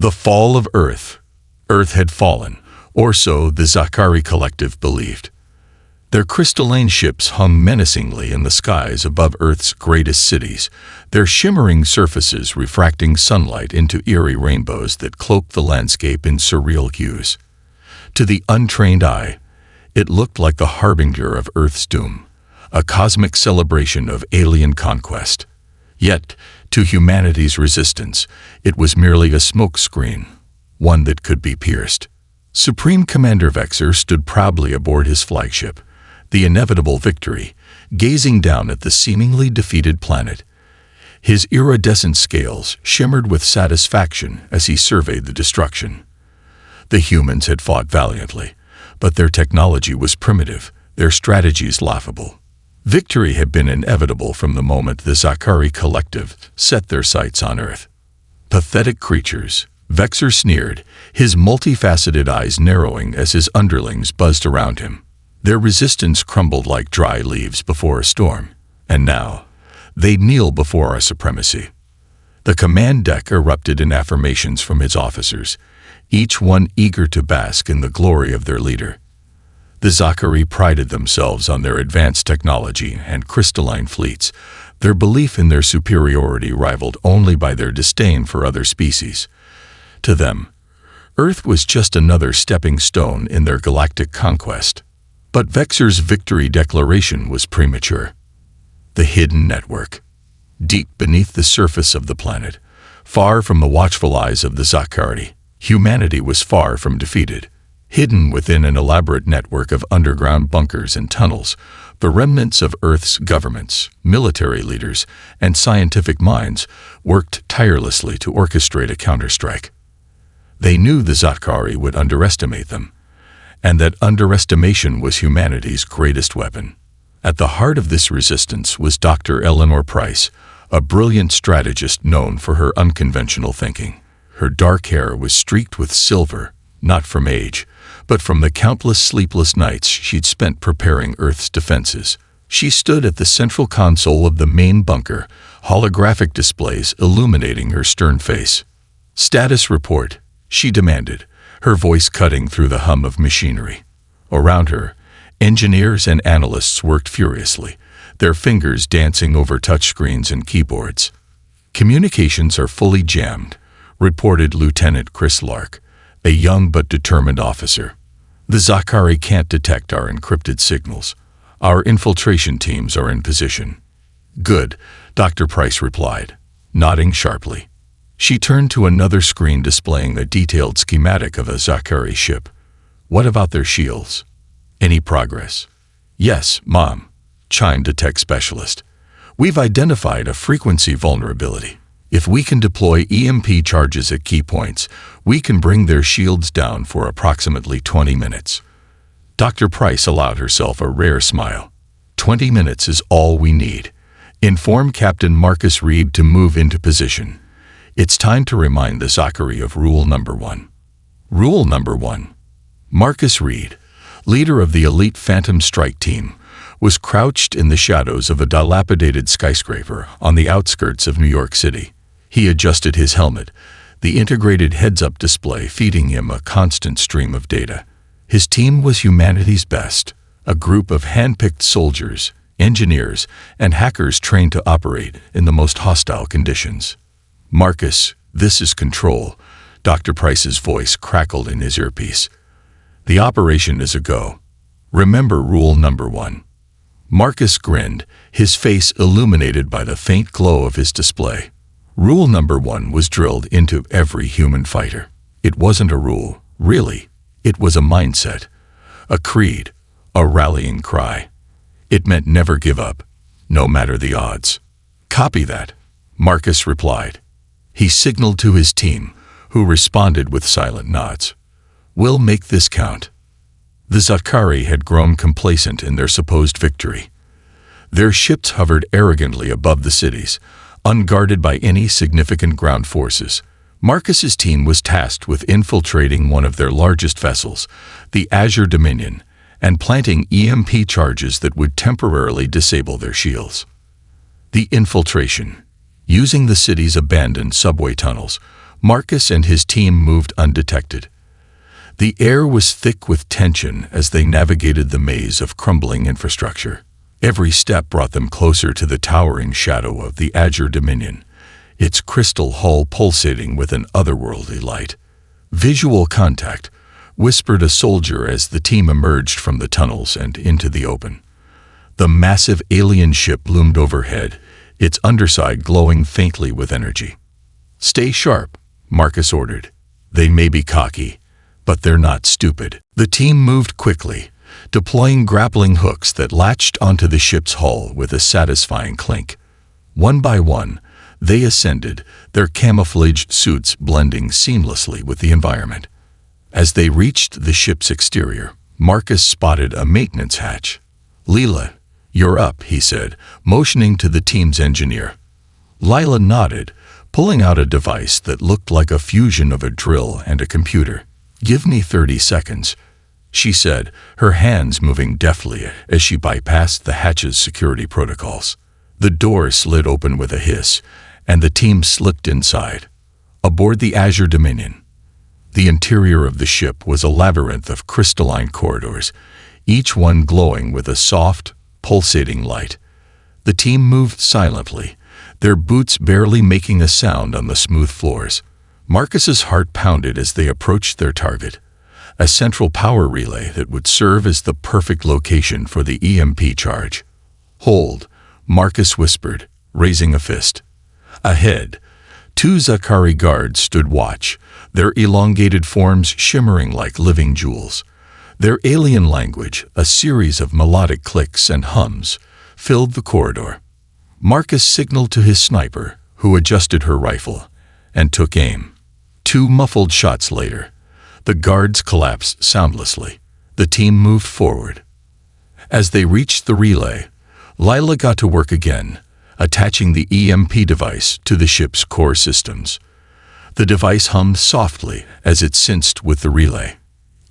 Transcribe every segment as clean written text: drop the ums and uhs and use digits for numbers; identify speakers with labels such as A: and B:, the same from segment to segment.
A: The fall of Earth. Earth had fallen, or so the Zakari collective believed. Their crystalline ships hung menacingly in the skies above Earth's greatest cities, their shimmering surfaces refracting sunlight into eerie rainbows that cloaked the landscape in surreal hues. To the untrained eye, it looked like the harbinger of Earth's doom, a cosmic celebration of alien conquest. Yet, to humanity's resistance, it was merely a smokescreen, one that could be pierced. Supreme Commander Vexer stood proudly aboard his flagship, the inevitable Victory, gazing down at the seemingly defeated planet. His iridescent scales shimmered with satisfaction as he surveyed the destruction. The humans had fought valiantly, but their technology was primitive, their strategies laughable. Victory had been inevitable from the moment the Zakari collective set their sights on Earth. Pathetic creatures, Vexer sneered, his multifaceted eyes narrowing as his underlings buzzed around him. Their resistance crumbled like dry leaves before a storm, and now they'd kneel before our supremacy. The command deck erupted in affirmations from his officers, each one eager to bask in the glory of their leader. The Zakari prided themselves on their advanced technology and crystalline fleets, their belief in their superiority rivaled only by their disdain for other species. To them, Earth was just another stepping stone in their galactic conquest. But Vexer's victory declaration was premature. The hidden network. Deep beneath the surface of the planet, far from the watchful eyes of the Zakari, humanity was far from defeated. Hidden within an elaborate network of underground bunkers and tunnels, the remnants of Earth's governments, military leaders, and scientific minds worked tirelessly to orchestrate a counterstrike. They knew the Zakari would underestimate them, and that underestimation was humanity's greatest weapon. At the heart of this resistance was Dr. Eleanor Price, a brilliant strategist known for her unconventional thinking. Her dark hair was streaked with silver, not from age, but from the countless sleepless nights she'd spent preparing Earth's defenses. She stood at the central console of the main bunker, holographic displays illuminating her stern face. "Status report," she demanded, her voice cutting through the hum of machinery. Around her, engineers and analysts worked furiously, their fingers dancing over touchscreens and keyboards. "Communications are fully jammed," reported Lieutenant Chris Lark, a young but determined officer. "The Zakari can't detect our encrypted signals. Our infiltration teams are in position." "Good," Dr. Price replied, nodding sharply. She turned to another screen displaying a detailed schematic of a Zakari ship. "What about their shields? Any progress?" "Yes, Mom," chimed a tech specialist. "We've identified a frequency vulnerability. If we can deploy EMP charges at key points, we can bring their shields down for approximately 20 minutes. Dr. Price allowed herself a rare smile. 20 minutes is all we need. Inform Captain Marcus Reed to move into position. It's time to remind the Zakari of rule number 1. Rule number 1. Marcus Reed, leader of the elite Phantom Strike team, was crouched in the shadows of a dilapidated skyscraper on the outskirts of New York City. He adjusted his helmet, the integrated heads-up display feeding him a constant stream of data. His team was humanity's best, a group of hand-picked soldiers, engineers, and hackers trained to operate in the most hostile conditions. "Marcus, this is Control," Dr. Price's voice crackled in his earpiece. "The operation is a go. Remember rule number 1. Marcus grinned, his face illuminated by the faint glow of his display. Rule number 1 was drilled into every human fighter. It wasn't a rule, really. It was a mindset, a creed, a rallying cry. It meant never give up, no matter the odds. "Copy that," Marcus replied. He signaled to his team, who responded with silent nods. "We'll make this count." The Zakari had grown complacent in their supposed victory. Their ships hovered arrogantly above the cities, unguarded by any significant ground forces. Marcus's team was tasked with infiltrating one of their largest vessels, the Azure Dominion, and planting EMP charges that would temporarily disable their shields. The infiltration. Using the city's abandoned subway tunnels, Marcus and his team moved undetected. The air was thick with tension as they navigated the maze of crumbling infrastructure. Every step brought them closer to the towering shadow of the Azure Dominion, its crystal hull pulsating with an otherworldly light. "Visual contact," whispered a soldier as the team emerged from the tunnels and into the open. The massive alien ship loomed overhead, its underside glowing faintly with energy. "Stay sharp," Marcus ordered. "They may be cocky, but they're not stupid." The team moved quickly, deploying grappling hooks that latched onto the ship's hull with a satisfying clink. One by one, they ascended, their camouflaged suits blending seamlessly with the environment. As they reached the ship's exterior, Marcus spotted a maintenance hatch. "Leela, you're up," he said, motioning to the team's engineer. Lila nodded, pulling out a device that looked like a fusion of a drill and a computer. "Give me 30 seconds, she said, her hands moving deftly as she bypassed the hatch's security protocols. The door slid open with a hiss, and the team slipped inside. Aboard the Azure Dominion, the interior of the ship was a labyrinth of crystalline corridors, each one glowing with a soft, pulsating light. The team moved silently, their boots barely making a sound on the smooth floors. Marcus's heart pounded as they approached their target, a central power relay that would serve as the perfect location for the EMP charge. "Hold," Marcus whispered, raising a fist. Ahead, 2 Zakari guards stood watch, their elongated forms shimmering like living jewels. Their alien language, a series of melodic clicks and hums, filled the corridor. Marcus signaled to his sniper, who adjusted her rifle, and took aim. 2 muffled shots later, the guards collapsed soundlessly. The team moved forward. As they reached the relay, Lila got to work again, attaching the EMP device to the ship's core systems. The device hummed softly as it synced with the relay.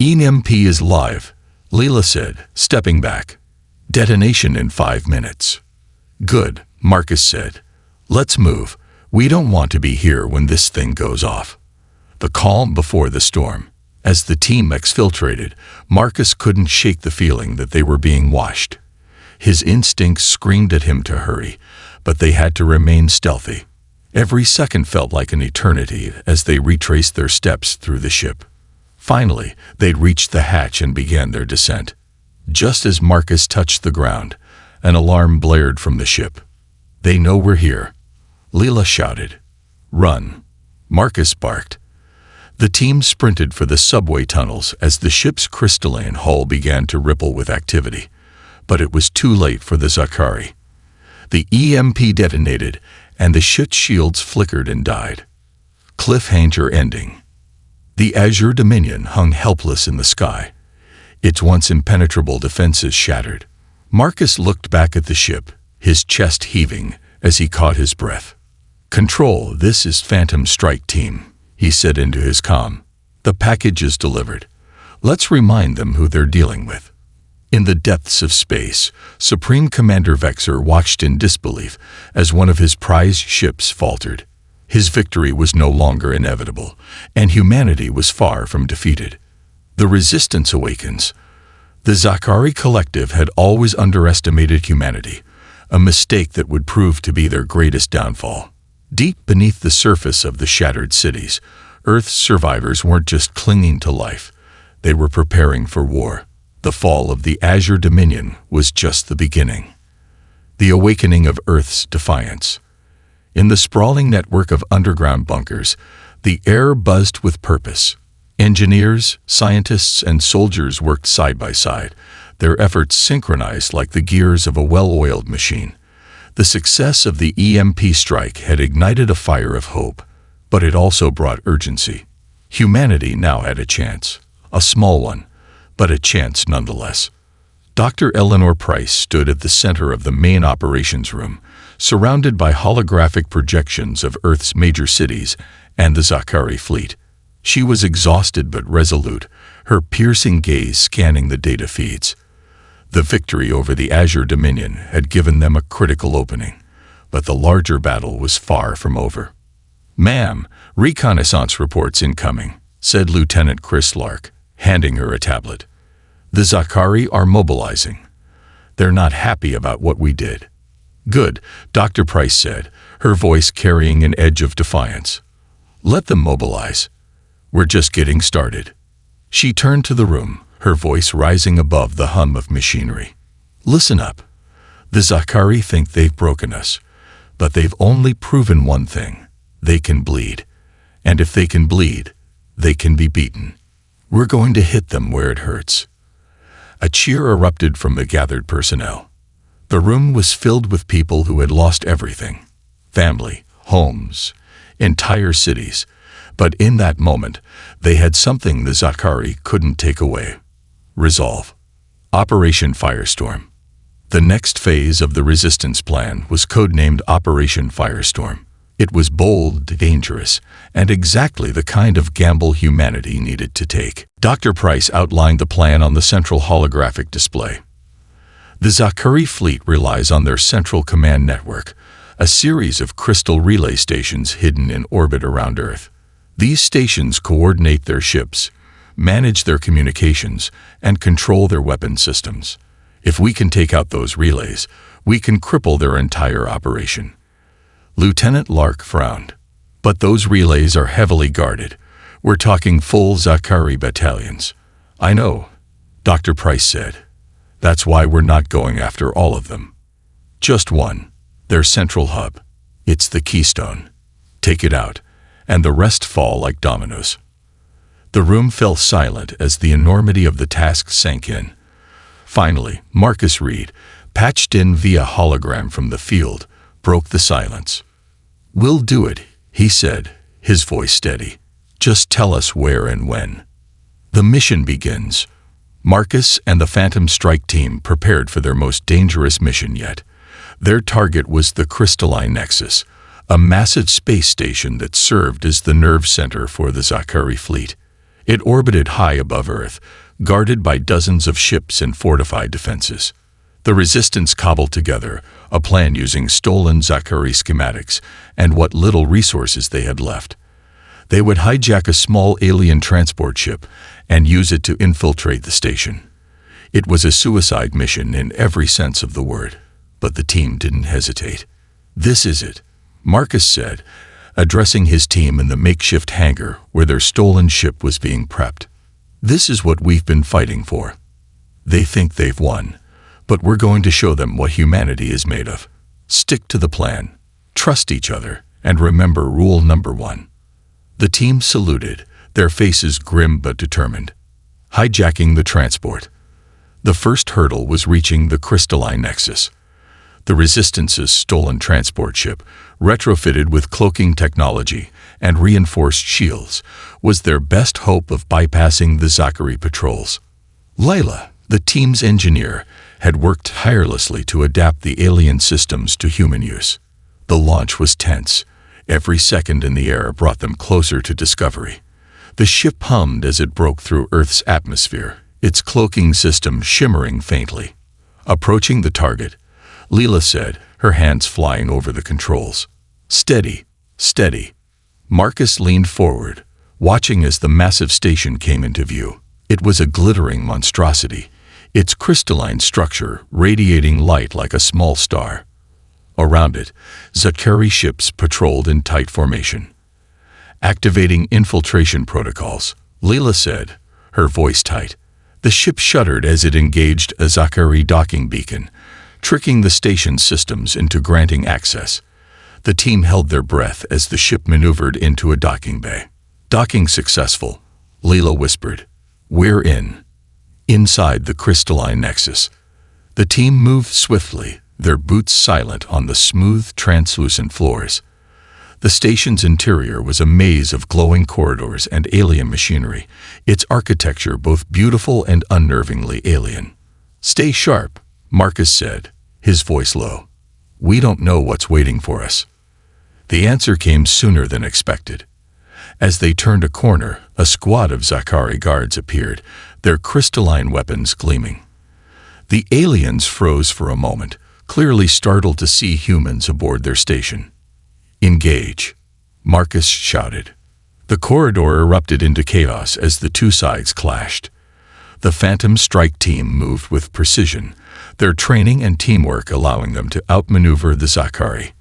A: "EMP is live," Lila said, stepping back. "Detonation in 5 minutes." "Good," Marcus said. "Let's move. We don't want to be here when this thing goes off." The calm before the storm. As the team exfiltrated, Marcus couldn't shake the feeling that they were being watched. His instincts screamed at him to hurry, but they had to remain stealthy. Every second felt like an eternity as they retraced their steps through the ship. Finally, they'd reached the hatch and began their descent. Just as Marcus touched the ground, an alarm blared from the ship. "They know we're here," Leela shouted. "Run," Marcus barked. The team sprinted for the subway tunnels as the ship's crystalline hull began to ripple with activity. But it was too late for the Zakari. The EMP detonated, and the ship's shields flickered and died. Cliffhanger ending. The Azure Dominion hung helpless in the sky, its once impenetrable defenses shattered. Marcus looked back at the ship, his chest heaving as he caught his breath. "Control, this is Phantom Strike Team," he said into his comm. "The package is delivered. Let's remind them who they're dealing with." In the depths of space, Supreme Commander Vexor watched in disbelief as one of his prized ships faltered. His victory was no longer inevitable, and humanity was far from defeated. The resistance awakens. The Zakari Collective had always underestimated humanity, a mistake that would prove to be their greatest downfall. Deep beneath the surface of the shattered cities, Earth's survivors weren't just clinging to life, they were preparing for war. The fall of the Azure Dominion was just the beginning. The awakening of Earth's defiance. In the sprawling network of underground bunkers, the air buzzed with purpose. Engineers, scientists, and soldiers worked side by side, their efforts synchronized like the gears of a well-oiled machine. The success of the EMP strike had ignited a fire of hope, but it also brought urgency. Humanity now had a chance, a small one, but a chance nonetheless. Dr. Eleanor Price stood at the center of the main operations room, surrounded by holographic projections of Earth's major cities and the Zakari fleet. She was exhausted but resolute, her piercing gaze scanning the data feeds. The victory over the Azure Dominion had given them a critical opening, but the larger battle was far from over. "Ma'am," "Reconnaissance reports incoming," said Lieutenant Chris Lark, handing her a tablet. "The Zakari are mobilizing. They're not happy about what we did." "Good," Dr. Price said, her voice carrying an edge of defiance. "Let them mobilize. We're just getting started." She turned to the room, her voice rising above the hum of machinery. "Listen up. The Zakari think they've broken us, but they've only proven one thing. They can bleed. And if they can bleed, they can be beaten. We're going to hit them where it hurts." A cheer erupted from the gathered personnel. The room was filled with people who had lost everything: family, homes, entire cities. But in that moment, they had something the Zakari couldn't take away: resolve. Operation Firestorm. The next phase of the resistance plan was codenamed Operation Firestorm. It was bold, dangerous, and exactly the kind of gamble humanity needed to take. Dr. Price outlined the plan on the central holographic display. The Zakari fleet relies on their central command network, a series of crystal relay stations hidden in orbit around Earth. These stations coordinate their ships, manage their communications, and control their weapon systems. If we can take out those relays, we can cripple their entire operation. Lieutenant Lark frowned. "But those relays are heavily guarded. We're talking full Zakari battalions." "I know," Dr. Price said. "That's why we're not going after all of them. Just one, their central hub. It's the keystone. Take it out, and the rest fall like dominoes." The room fell silent as the enormity of the task sank in. Finally, Marcus Reed, patched in via hologram from the field, broke the silence. "We'll do it," he said, his voice steady. "Just tell us where and when." The mission begins. Marcus and the Phantom Strike team prepared for their most dangerous mission yet. Their target was the Crystalline Nexus, a massive space station that served as the nerve center for the Zakari fleet. It orbited high above Earth, guarded by dozens of ships and fortified defenses. The resistance cobbled together a plan using stolen Zakari schematics and what little resources they had left. They would hijack a small alien transport ship and use it to infiltrate the station. It was a suicide mission in every sense of the word, but the team didn't hesitate. "This is it," Marcus said, addressing his team in the makeshift hangar where their stolen ship was being prepped. "This is what we've been fighting for. They think they've won, but we're going to show them what humanity is made of. Stick to the plan, trust each other, and remember rule number 1. The team saluted, their faces grim but determined. Hijacking the transport. The first hurdle was reaching the Crystalline Nexus. The Resistance's stolen transport ship, retrofitted with cloaking technology and reinforced shields, was their best hope of bypassing the Zakari patrols. Layla, the team's engineer, had worked tirelessly to adapt the alien systems to human use. The launch was tense. Every second in the air brought them closer to discovery. The ship hummed as it broke through Earth's atmosphere, its cloaking system shimmering faintly. Approaching the target, Leela said, her hands flying over the controls. "Steady, steady." Marcus leaned forward, watching as the massive station came into view. It was a glittering monstrosity, its crystalline structure radiating light like a small star. Around it, Zakari ships patrolled in tight formation. Activating infiltration protocols, Leela said, her voice tight. The ship shuddered as it engaged a Zakari docking beacon, tricking the station's systems into granting access. The team held their breath as the ship maneuvered into a docking bay. "Docking successful," Leela whispered. "We're in." Inside the Crystalline Nexus, the team moved swiftly, their boots silent on the smooth, translucent floors. The station's interior was a maze of glowing corridors and alien machinery, its architecture both beautiful and unnervingly alien. "Stay sharp," Marcus said, his voice low. "We don't know what's waiting for us." The answer came sooner than expected. As they turned a corner, a squad of Zakari guards appeared, their crystalline weapons gleaming. The aliens froze for a moment, clearly startled to see humans aboard their station. "Engage," Marcus shouted. The corridor erupted into chaos as the two sides clashed. The Phantom Strike team moved with precision, their training and teamwork allowing them to outmaneuver the Zakari.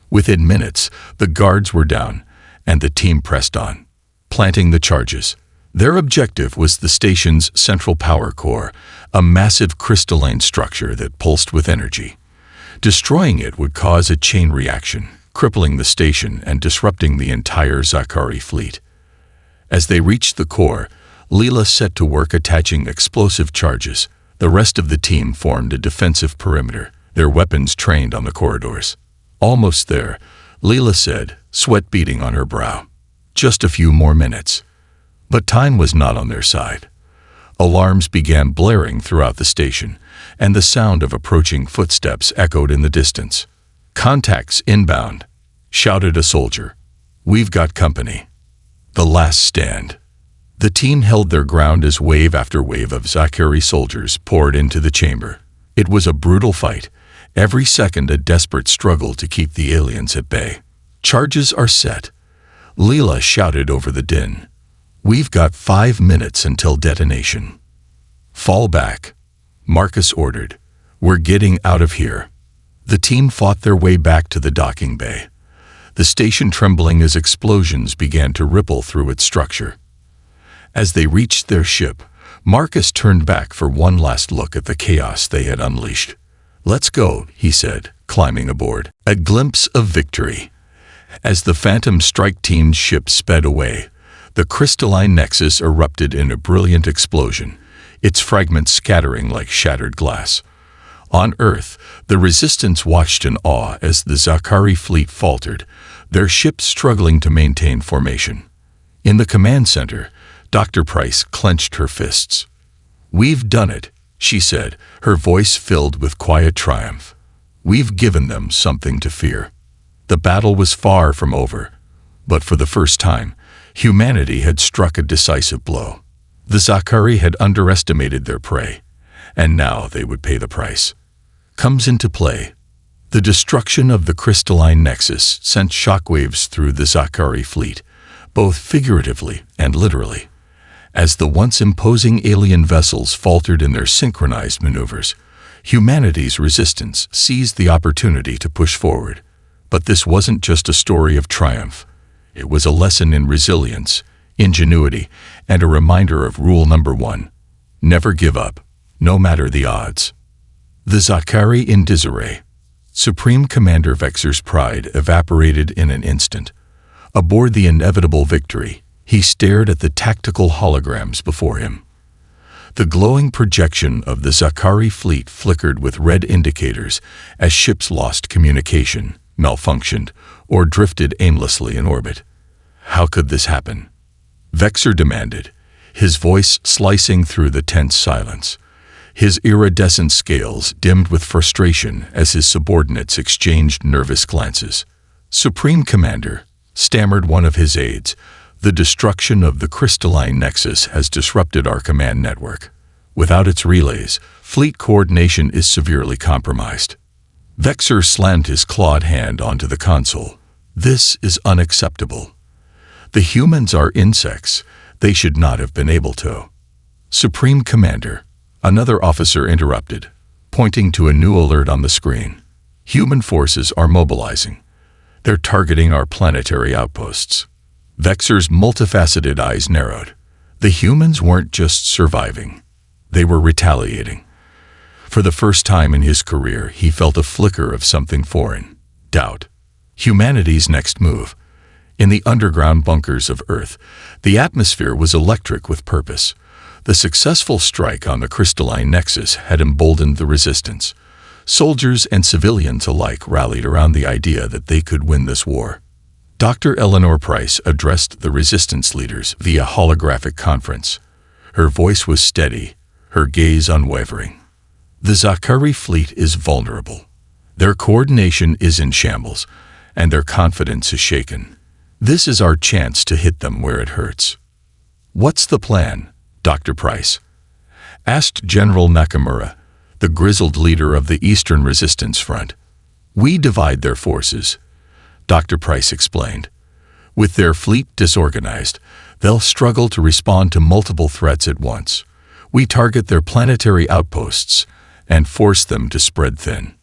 A: Within minutes, the guards were down, and the team pressed on, planting the charges. Their objective was the station's central power core, a massive crystalline structure that pulsed with energy. Destroying it would cause a chain reaction, crippling the station and disrupting the entire Zakari fleet. As they reached the core, Leela set to work attaching explosive charges. The rest of the team formed a defensive perimeter, their weapons trained on the corridors. Almost there, Leela said, sweat beading on her brow. Just a few more minutes. But time was not on their side. Alarms began blaring throughout the station, and the sound of approaching footsteps echoed in the distance. "Contacts inbound," shouted a soldier. "We've got company." The last stand. The team held their ground as wave after wave of Zakari soldiers poured into the chamber. It was a brutal fight, every second a desperate struggle to keep the aliens at bay. "Charges are set," Leela shouted over the din. "We've got 5 minutes until detonation." "Fall back," Marcus ordered. "We're getting out of here." The team fought their way back to the docking bay, the station trembling as explosions began to ripple through its structure. As they reached their ship, Marcus turned back for one last look at the chaos they had unleashed. "Let's go," he said, climbing aboard. A glimpse of victory. As the Phantom Strike team's ship sped away, the crystalline nexus erupted in a brilliant explosion, its fragments scattering like shattered glass. On Earth, the Resistance watched in awe as the Zakari fleet faltered, their ships struggling to maintain formation. In the command center, Dr. Price clenched her fists. "We've done it," she said, her voice filled with quiet triumph. "We've given them something to fear." The battle was far from over, but for the first time, humanity had struck a decisive blow. The Zakari had underestimated their prey, and now they would pay the price. Comes into play. The destruction of the crystalline nexus sent shockwaves through the Zakari fleet, both figuratively and literally. As the once imposing alien vessels faltered in their synchronized maneuvers, humanity's resistance seized the opportunity to push forward. But this wasn't just a story of triumph. It was a lesson in resilience, ingenuity, and a reminder of rule number 1. Never give up, no matter the odds. The Zakari in disarray. Supreme Commander Vexor's pride evaporated in an instant. Aboard the inevitable victory, he stared at the tactical holograms before him. The glowing projection of the Zakari fleet flickered with red indicators as ships lost communication, malfunctioned, or drifted aimlessly in orbit. How could this happen? Vexor demanded, his voice slicing through the tense silence. His iridescent scales dimmed with frustration as his subordinates exchanged nervous glances. "Supreme Commander," stammered one of his aides, "the destruction of the crystalline nexus has disrupted our command network. Without its relays, fleet coordination is severely compromised." Vexor slammed his clawed hand onto the console. "This is unacceptable. The humans are insects. They should not have been able to." "Supreme Commander," another officer interrupted, pointing to a new alert on the screen. "Human forces are mobilizing. They're targeting our planetary outposts." Vexor's multifaceted eyes narrowed. The humans weren't just surviving. They were retaliating. For the first time in his career, he felt a flicker of something foreign. Doubt. Humanity's next move. In the underground bunkers of Earth, the atmosphere was electric with purpose. The successful strike on the crystalline nexus had emboldened the resistance. Soldiers and civilians alike rallied around the idea that they could win this war. Dr. Eleanor Price addressed the resistance leaders via holographic conference. Her voice was steady, her gaze unwavering. "The Zakari fleet is vulnerable. Their coordination is in shambles, and their confidence is shaken. This is our chance to hit them where it hurts." "What's the plan, Dr. Price?" asked General Nakamura, the grizzled leader of the Eastern Resistance Front. "We divide their forces," Dr. Price explained. With their fleet disorganized, they'll struggle to respond to multiple threats at once. We target their planetary outposts and force them to spread thin.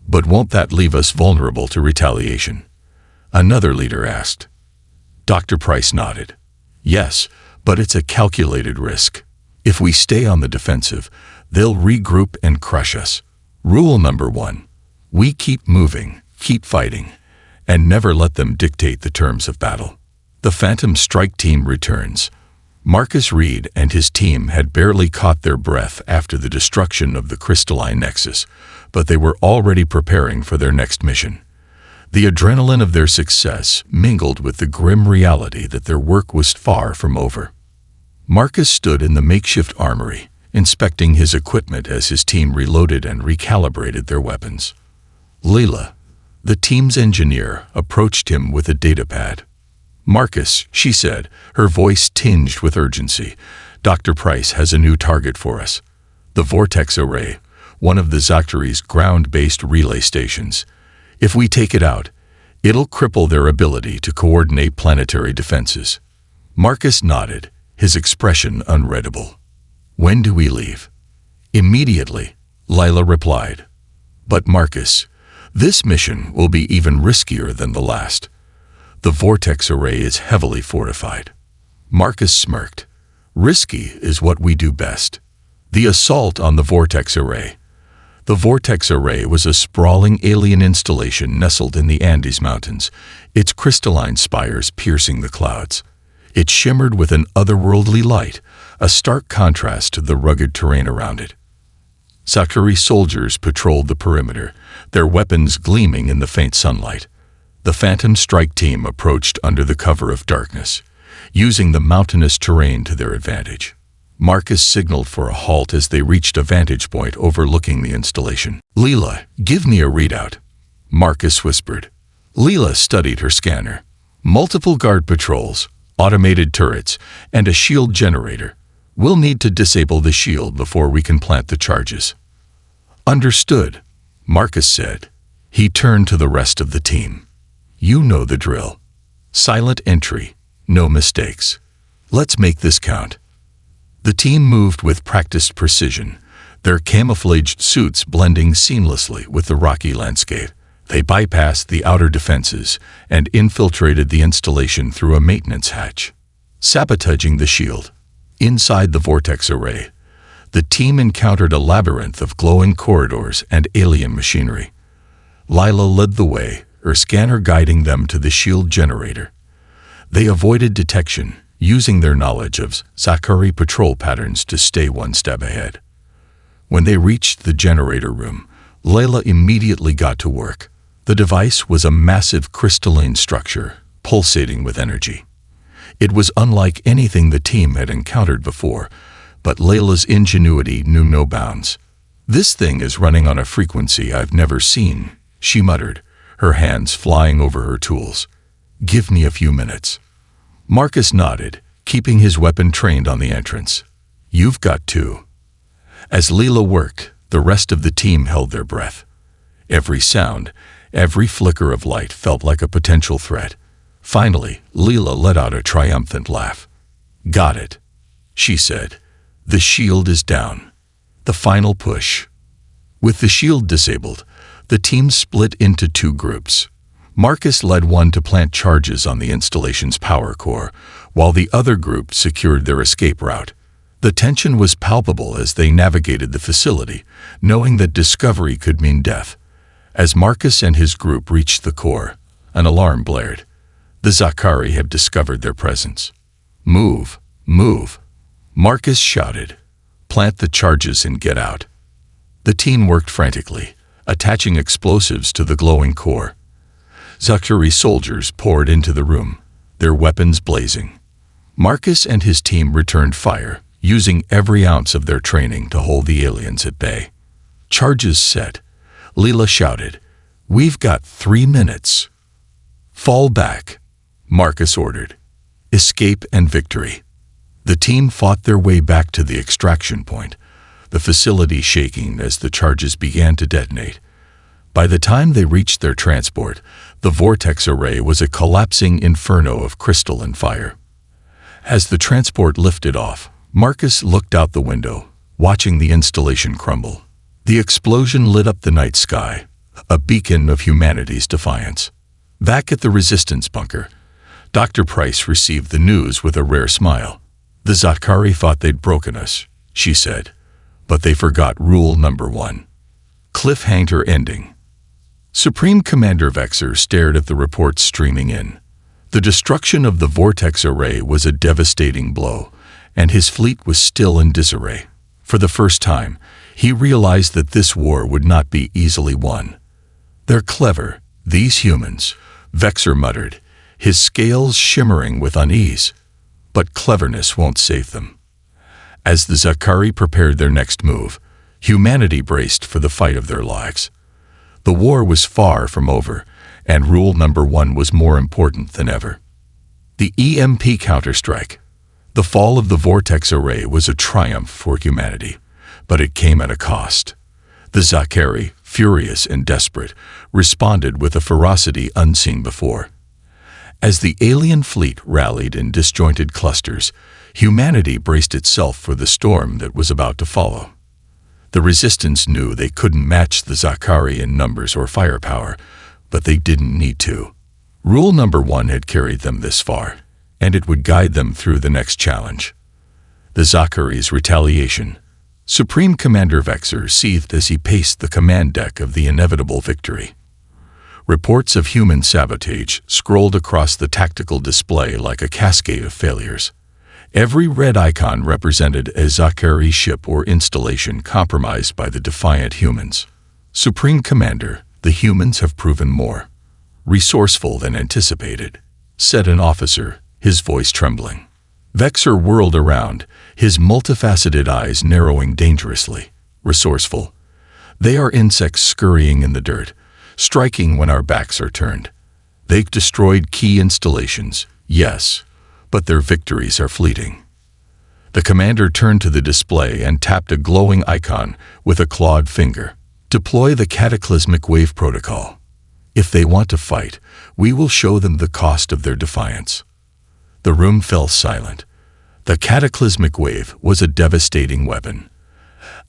A: But won't that leave us vulnerable to retaliation? Another leader asked. Dr. Price nodded. Yes, but it's a calculated risk. If we stay on the defensive, they'll regroup and crush us. Rule number 1. We keep moving, keep fighting, and never let them dictate the terms of battle. The Phantom Strike Team returns. Marcus Reed and his team had barely caught their breath after the destruction of the crystalline nexus, but they were already preparing for their next mission. The adrenaline of their success mingled with the grim reality that their work was far from over. Marcus stood in the makeshift armory, inspecting his equipment as his team reloaded and recalibrated their weapons. Leela, the team's engineer, approached him with a datapad. Marcus, she said, her voice tinged with urgency, Dr. Price has a new target for us. The Vortex Array, one of the Zachari's ground-based relay stations. If we take it out, it'll cripple their ability to coordinate planetary defenses. Marcus nodded, his expression unreadable. When do we leave? Immediately, Lila replied. But Marcus, this mission will be even riskier than the last. The Vortex Array is heavily fortified. Marcus smirked. Risky is what we do best. The assault on the Vortex Array. The Vortex Array was a sprawling alien installation nestled in the Andes Mountains, its crystalline spires piercing the clouds. It shimmered with an otherworldly light, a stark contrast to the rugged terrain around it. Zachary soldiers patrolled the perimeter, their weapons gleaming in the faint sunlight. The Phantom Strike Team approached under the cover of darkness, using the mountainous terrain to their advantage. Marcus signaled for a halt as they reached a vantage point overlooking the installation. Leela, give me a readout, Marcus whispered. Leela studied her scanner. Multiple guard patrols, automated turrets, and a shield generator. We'll need to disable the shield before we can plant the charges. Understood, Marcus said. He turned to the rest of the team. You know the drill. Silent entry, no mistakes. Let's make this count. The team moved with practiced precision, their camouflaged suits blending seamlessly with the rocky landscape. They bypassed the outer defenses and infiltrated the installation through a maintenance hatch, sabotaging the shield. Inside the Vortex Array, the team encountered a labyrinth of glowing corridors and alien machinery. Lila led the way, her scanner guiding them to the shield generator. They avoided detection, using their knowledge of Zachary patrol patterns to stay one step ahead. When they reached the generator room, Layla immediately got to work. The device was a massive crystalline structure, pulsating with energy. It was unlike anything the team had encountered before, but Layla's ingenuity knew no bounds. This thing is running on a frequency I've never seen, she muttered, her hands flying over her tools. Give me a few minutes. Marcus nodded, keeping his weapon trained on the entrance. You've got two. As Leela worked, the rest of the team held their breath. Every sound, every flicker of light felt like a potential threat. Finally, Leela let out a triumphant laugh. Got it, she said. The shield is down. The final push. With the shield disabled, the team split into two groups. Marcus led one to plant charges on the installation's power core, while the other group secured their escape route. The tension was palpable as they navigated the facility, knowing that discovery could mean death. As Marcus and his group reached the core, an alarm blared. The Zachari have discovered their presence. Move, move, Marcus shouted. Plant the charges and get out. The team worked frantically, attaching explosives to the glowing core. Zachary soldiers poured into the room, their weapons blazing. Marcus and his team returned fire, using every ounce of their training to hold the aliens at bay. Charges set, Leela shouted. We've got 3 minutes. Fall back, Marcus ordered. Escape and victory. The team fought their way back to the extraction point, the facility shaking as the charges began to detonate. By the time they reached their transport, the vortex array was a collapsing inferno of crystal and fire. As the transport lifted off, Marcus looked out the window, watching the installation crumble. The explosion lit up the night sky, a beacon of humanity's defiance. Back at the resistance bunker, Dr. Price received the news with a rare smile. "The Zakari thought they'd broken us," she said, "but they forgot rule number 1. Cliffhanger ending." Supreme Commander Vexer stared at the reports streaming in. The destruction of the vortex array was a devastating blow, and his fleet was still in disarray. For the first time, he realized that this war would not be easily won. "They're clever, these humans," Vexer muttered, his scales shimmering with unease. "But cleverness won't save them." As the Zakari prepared their next move, humanity braced for the fight of their lives. The war was far from over, and rule number 1 was more important than ever. The EMP counterstrike. The fall of the vortex array was a triumph for humanity, but it came at a cost. The Zakari, furious and desperate, responded with a ferocity unseen before. As the alien fleet rallied in disjointed clusters, humanity braced itself for the storm that was about to follow. The resistance knew they couldn't match the Zakari in numbers or firepower, but they didn't need to. Rule number 1 had carried them this far, and it would guide them through the next challenge. The Zakari's retaliation. Supreme Commander Vexer seethed as he paced the command deck of the inevitable victory. Reports of human sabotage scrolled across the tactical display like a cascade of failures. Every red icon represented a Zakari ship or installation compromised by the defiant humans. "Supreme Commander, the humans have proven more resourceful than anticipated," said an officer, his voice trembling. Vexer whirled around, his multifaceted eyes narrowing dangerously. "Resourceful? They are insects scurrying in the dirt, striking when our backs are turned. They've destroyed key installations, yes, but their victories are fleeting." The commander turned to the display and tapped a glowing icon with a clawed finger. "Deploy the cataclysmic wave protocol. If they want to fight, we will show them the cost of their defiance." The room fell silent. The cataclysmic wave was a devastating weapon.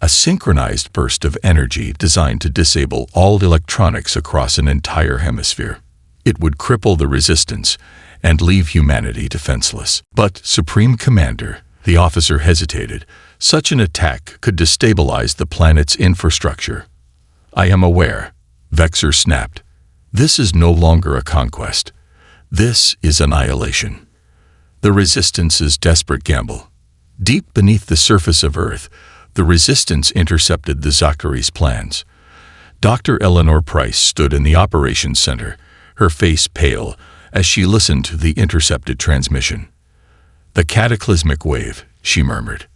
A: A synchronized burst of energy designed to disable all electronics across an entire hemisphere. It would cripple the resistance and leave humanity defenseless. "But, Supreme Commander," the officer hesitated, "such an attack could destabilize the planet's infrastructure." "I am aware," Vexer snapped. "This is no longer a conquest. This is annihilation." The Resistance's desperate gamble. Deep beneath the surface of Earth, the Resistance intercepted the Zakari's plans. Dr. Eleanor Price stood in the operations center, her face pale, as she listened to the intercepted transmission. "The cataclysmic wave," she murmured.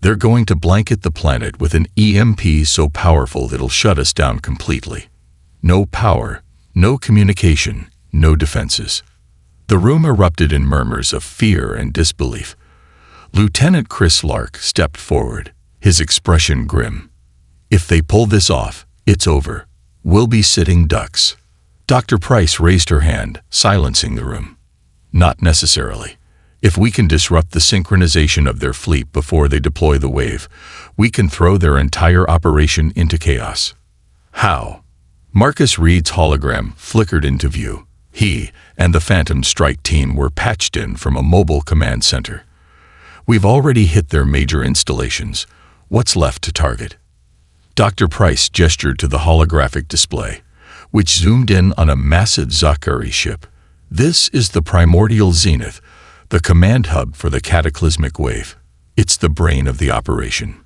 A: "They're going to blanket the planet with an EMP so powerful it'll shut us down completely. No power, no communication, no defenses." The room erupted in murmurs of fear and disbelief. Lieutenant Chris Lark stepped forward, his expression grim. "If they pull this off, it's over. We'll be sitting ducks." Dr. Price raised her hand, silencing the room. "Not necessarily. If we can disrupt the synchronization of their fleet before they deploy the wave, we can throw their entire operation into chaos." "How?" Marcus Reed's hologram flickered into view. He and the Phantom Strike team were patched in from a mobile command center. "We've already hit their major installations. What's left to target?" Dr. Price gestured to the holographic display, which zoomed in on a massive Zakari ship. "This is the Primordial Zenith, the command hub for the cataclysmic wave. It's the brain of the operation.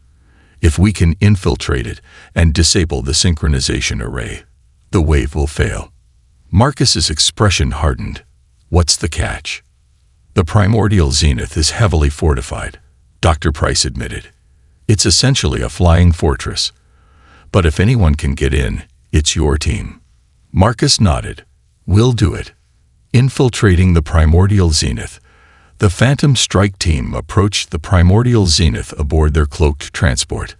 A: If we can infiltrate it and disable the synchronization array, the wave will fail." Marcus's expression hardened. "What's the catch?" "The Primordial Zenith is heavily fortified," Dr. Price admitted. "It's essentially a flying fortress. But if anyone can get in, it's your team." Marcus nodded. "We'll do it." Infiltrating the Primordial Zenith, the Phantom Strike team approached the Primordial Zenith aboard their cloaked transport.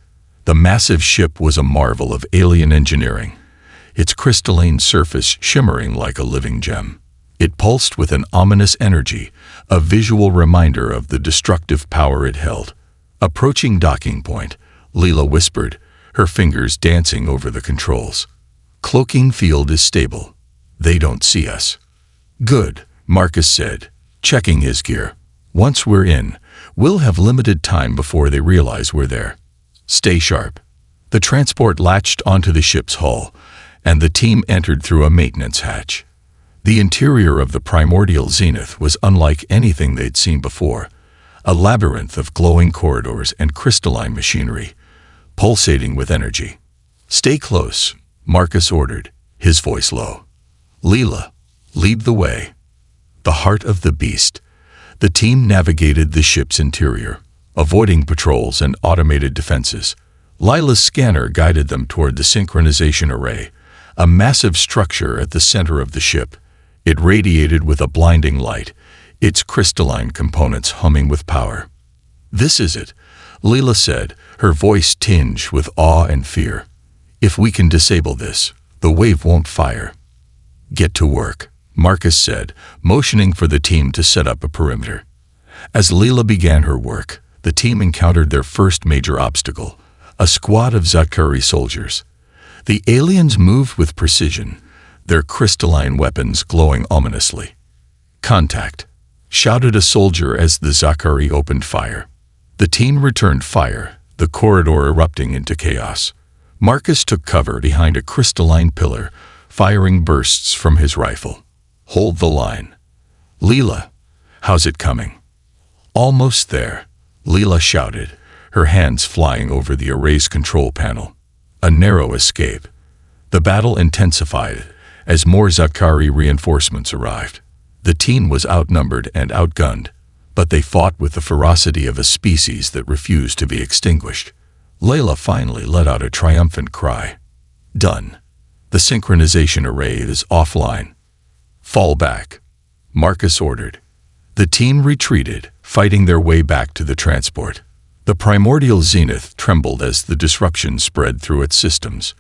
A: The massive ship was a marvel of alien engineering, its crystalline surface shimmering like a living gem. It pulsed with an ominous energy, a visual reminder of the destructive power it held. Approaching docking point, Leela whispered, her fingers dancing over the controls. "Cloaking field is stable. They don't see us." "Good," Marcus said, checking his gear. "Once we're in, we'll have limited time before they realize we're there. Stay sharp." The transport latched onto the ship's hull, and the team entered through a maintenance hatch. The interior of the primordial zenith was unlike anything they'd seen before, a labyrinth of glowing corridors and crystalline machinery, pulsating with energy. "Stay close," Marcus ordered, his voice low. "Leela, lead the way." The heart of the beast. The team navigated the ship's interior, avoiding patrols and automated defenses. Lila's scanner guided them toward the synchronization array, a massive structure at the center of the ship. It radiated with a blinding light, its crystalline components humming with power. "This is it," Leela said, her voice tinged with awe and fear. "If we can disable this, the wave won't fire." "Get to work," Marcus said, motioning for the team to set up a perimeter. As Leela began her work, the team encountered their first major obstacle, a squad of Zakari soldiers. The aliens moved with precision, their crystalline weapons glowing ominously. "Contact," shouted a soldier as the Zakari opened fire. The team returned fire, the corridor erupting into chaos. Marcus took cover behind a crystalline pillar, firing bursts from his rifle. "Hold the line." "Leela, how's it coming?" "Almost there," Leela shouted, her hands flying over the array's control panel. A narrow escape. The battle intensified as more Zakari reinforcements arrived. The team was outnumbered and outgunned, but they fought with the ferocity of a species that refused to be extinguished. Leela finally let out a triumphant cry. "Done. The synchronization array is offline." "Fall back," Marcus ordered. The team retreated, fighting their way back to the transport. The primordial zenith trembled as the disruption spread through its systems.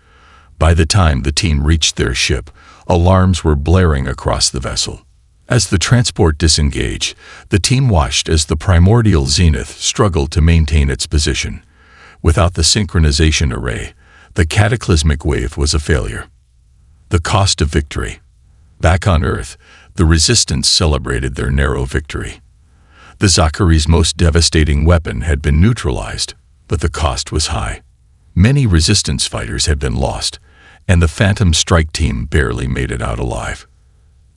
A: By the time the team reached their ship, alarms were blaring across the vessel. As the transport disengaged, the team watched as the primordial zenith struggled to maintain its position. Without the synchronization array, the cataclysmic wave was a failure. The cost of victory. Back on Earth, the Resistance celebrated their narrow victory. The Zakari's most devastating weapon had been neutralized, but the cost was high. Many Resistance fighters had been lost, and the Phantom Strike team barely made it out alive.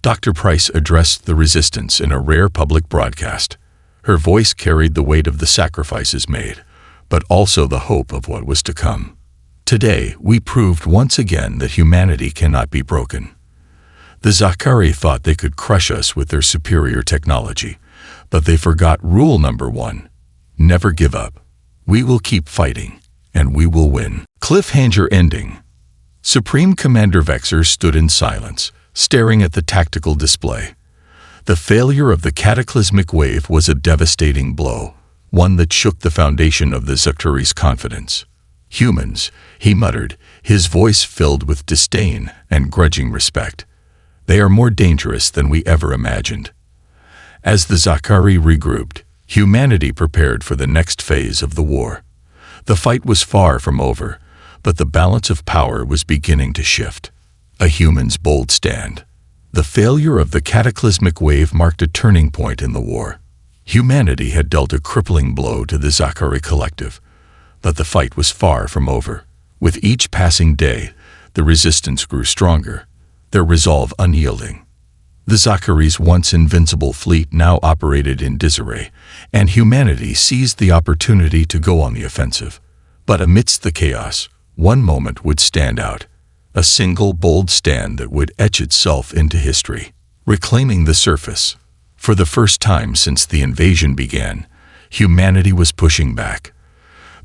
A: Dr. Price addressed the Resistance in a rare public broadcast. Her voice carried the weight of the sacrifices made, but also the hope of what was to come. "Today, we proved once again that humanity cannot be broken. The Zakari thought they could crush us with their superior technology, but they forgot rule number 1. Never give up. We will keep fighting, and we will win." Cliffhanger ending. Supreme Commander Vexer stood in silence, staring at the tactical display. The failure of the cataclysmic wave was a devastating blow, one that shook the foundation of the Zakari's confidence. "Humans," he muttered, his voice filled with disdain and grudging respect. "They are more dangerous than we ever imagined." As the Zakari regrouped, humanity prepared for the next phase of the war. The fight was far from over, but the balance of power was beginning to shift. A human's bold stand. The failure of the cataclysmic wave marked a turning point in the war. Humanity had dealt a crippling blow to the Zakari collective, but the fight was far from over. With each passing day, the resistance grew stronger, their resolve unyielding. The Zakari's once invincible fleet now operated in disarray, and humanity seized the opportunity to go on the offensive. But amidst the chaos, one moment would stand out. A single bold stand that would etch itself into history. Reclaiming the surface. For the first time since the invasion began, humanity was pushing back.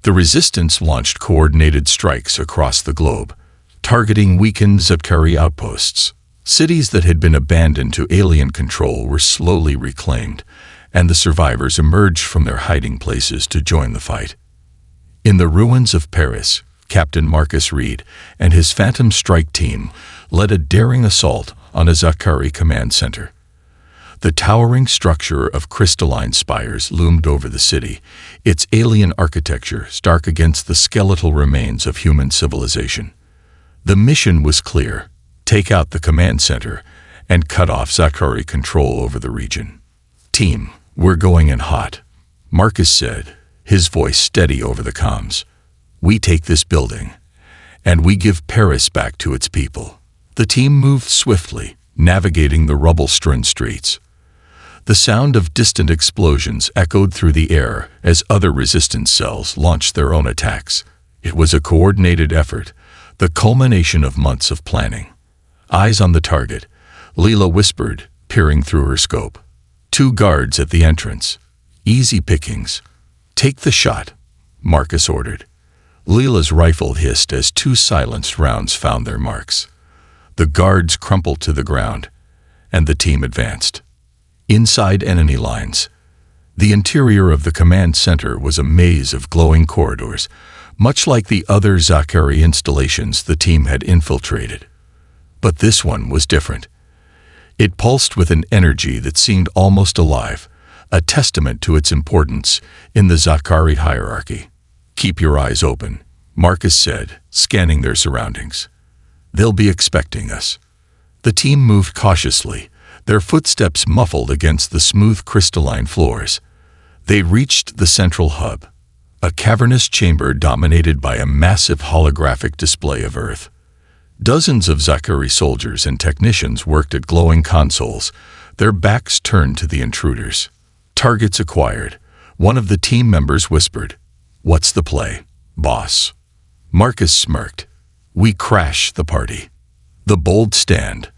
A: The resistance launched coordinated strikes across the globe, targeting weakened Zakari outposts. Cities that had been abandoned to alien control were slowly reclaimed, and the survivors emerged from their hiding places to join the fight. In the ruins of Paris, Captain Marcus Reed and his Phantom Strike team led a daring assault on a Zakari command center. The towering structure of crystalline spires loomed over the city, its alien architecture stark against the skeletal remains of human civilization. The mission was clear: take out the command center and cut off Zakari control over the region. "Team, we're going in hot," Marcus said, his voice steady over the comms. "We take this building, and we give Paris back to its people." The team moved swiftly, navigating the rubble-strewn streets. The sound of distant explosions echoed through the air as other resistance cells launched their own attacks. It was a coordinated effort, the culmination of months of planning. Eyes on the target, Leela whispered, peering through her scope. "2 guards at the entrance. Easy pickings. Take the shot," Marcus ordered. Leela's rifle hissed as 2 silenced rounds found their marks. The guards crumpled to the ground, and the team advanced. Inside enemy lines, the interior of the command center was a maze of glowing corridors, much like the other Zakari installations the team had infiltrated. But this one was different. It pulsed with an energy that seemed almost alive, a testament to its importance in the Zakari hierarchy. "Keep your eyes open," Marcus said, scanning their surroundings. "They'll be expecting us." The team moved cautiously, their footsteps muffled against the smooth crystalline floors. They reached the central hub, a cavernous chamber dominated by a massive holographic display of Earth. Dozens of Zakari soldiers and technicians worked at glowing consoles, their backs turned to the intruders. "Targets acquired," one of the team members whispered. "What's the play, boss?" Marcus smirked. "We crash the party." The bold stand.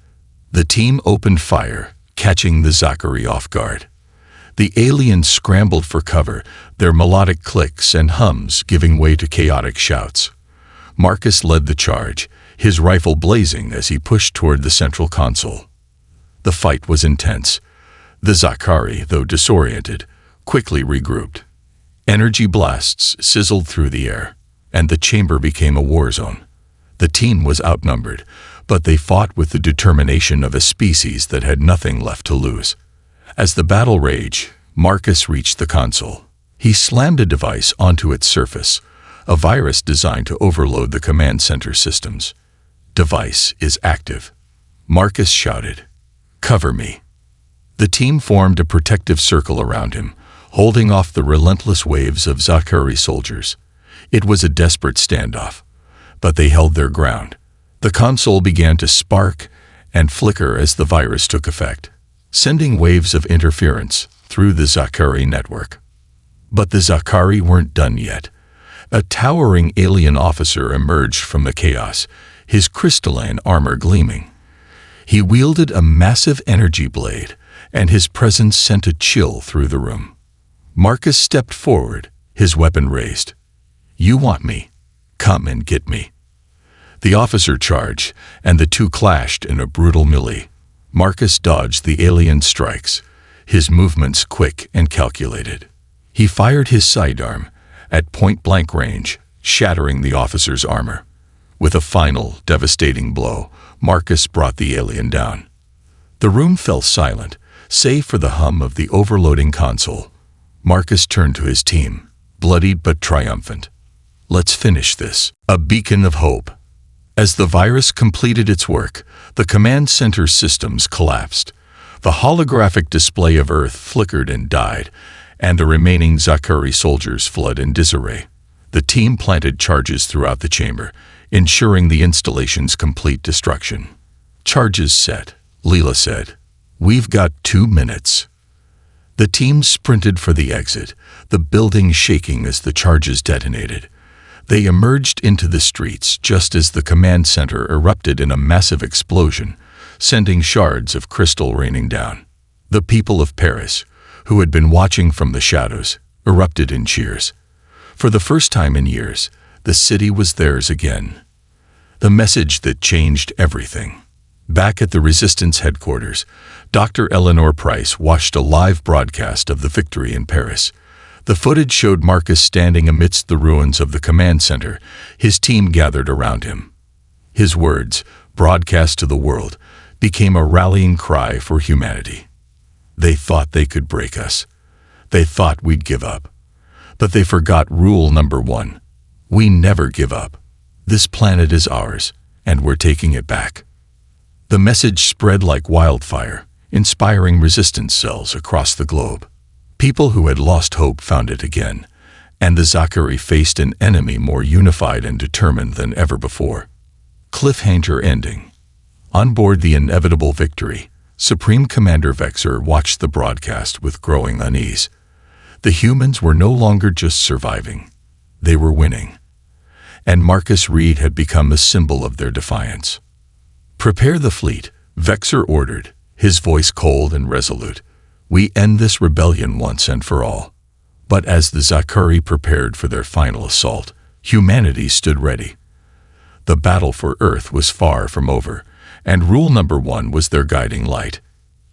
A: The team opened fire, catching the Zakari off guard. The aliens scrambled for cover, their melodic clicks and hums giving way to chaotic shouts. Marcus led the charge, his rifle blazing as he pushed toward the central console. The fight was intense. The Zakari, though disoriented, quickly regrouped. Energy blasts sizzled through the air, and the chamber became a war zone. The team was outnumbered, but they fought with the determination of a species that had nothing left to lose. As the battle raged, Marcus reached the console. He slammed a device onto its surface, a virus designed to overload the command center systems. "Device is active," Marcus shouted. "Cover me." The team formed a protective circle around him, holding off the relentless waves of Zakari soldiers. It was a desperate standoff, but they held their ground. The console began to spark and flicker as the virus took effect, sending waves of interference through the Zakari network. But the Zakari weren't done yet. A towering alien officer emerged from the chaos, his crystalline armor gleaming. He wielded a massive energy blade, and his presence sent a chill through the room. Marcus stepped forward, his weapon raised. "You want me? Come and get me." The officer charged, and the two clashed in a brutal melee. Marcus dodged the alien strikes, his movements quick and calculated. He fired his sidearm at point-blank range, shattering the officer's armor. With a final, devastating blow, Marcus brought the alien down. The room fell silent, save for the hum of the overloading console. Marcus turned to his team, bloodied but triumphant. "Let's finish this." A beacon of hope. As the virus completed its work, the command center systems collapsed. The holographic display of Earth flickered and died, and the remaining Zakari soldiers fled in disarray. The team planted charges throughout the chamber, ensuring the installation's complete destruction. "Charges set," Leela said. "We've got 2 minutes." The team sprinted for the exit, the building shaking as the charges detonated. They emerged into the streets just as the command center erupted in a massive explosion, sending shards of crystal raining down. The people of Paris, who had been watching from the shadows, erupted in cheers. For the first time in years, the city was theirs again. The message that changed everything. Back at the Resistance headquarters, Dr. Eleanor Price watched a live broadcast of the victory in Paris. The footage showed Marcus standing amidst the ruins of the command center, his team gathered around him. His words, broadcast to the world, became a rallying cry for humanity. They thought they could break us. They thought we'd give up. But they forgot rule number 1. We never give up. This planet is ours, and we're taking it back. The message spread like wildfire, inspiring resistance cells across the globe. People who had lost hope found it again, and the Zachary faced an enemy more unified and determined than ever before. Cliffhanger ending. On board the inevitable victory, Supreme Commander Vexor watched the broadcast with growing unease. The humans were no longer just surviving. They were winning. And Marcus Reed had become a symbol of their defiance. "Prepare the fleet," Vexor ordered, his voice cold and resolute. "We end this rebellion once and for all." But as the Zachary prepared for their final assault, humanity stood ready. The battle for Earth was far from over, and rule number 1 was their guiding light.